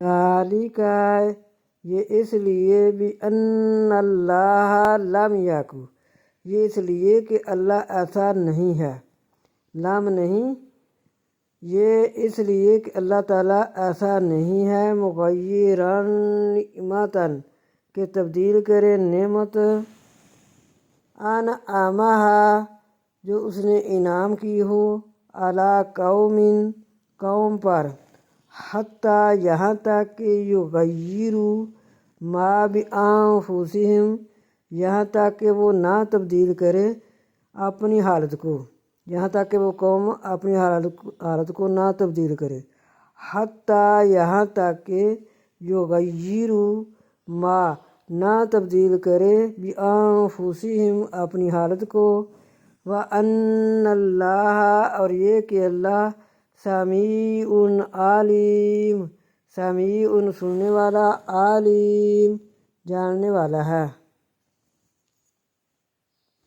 ذالکا یہ اس لیے بھی ان اللہ لم یکن یہ اس لیے کہ اللہ ایسا نہیں ہے، لم نہیں، یہ اس لیے کہ اللہ تعالیٰ ایسا نہیں ہے مغیرن نعمتاً کہ تبدیل کرے نعمت انعمہا جو اس نے انعام کی ہو علی قوم پر، حتیٰ یہاں تک کہ یغیروا ما بانفسہم یہاں تک کہ وہ نہ تبدیل کرے اپنی حالت کو، یہاں تک کہ وہ قوم اپنی حالت کو نہ تبدیل کرے، حتیٰ یہاں تک کہ یغیروا ما نہ تبدیل کرے بانفسہم اپنی حالت کو، وَأَنَّ اللَّهَ اور یہ کہ اللہ سمیع علیم، سمیع سننے والا، علیم جاننے والا ہے۔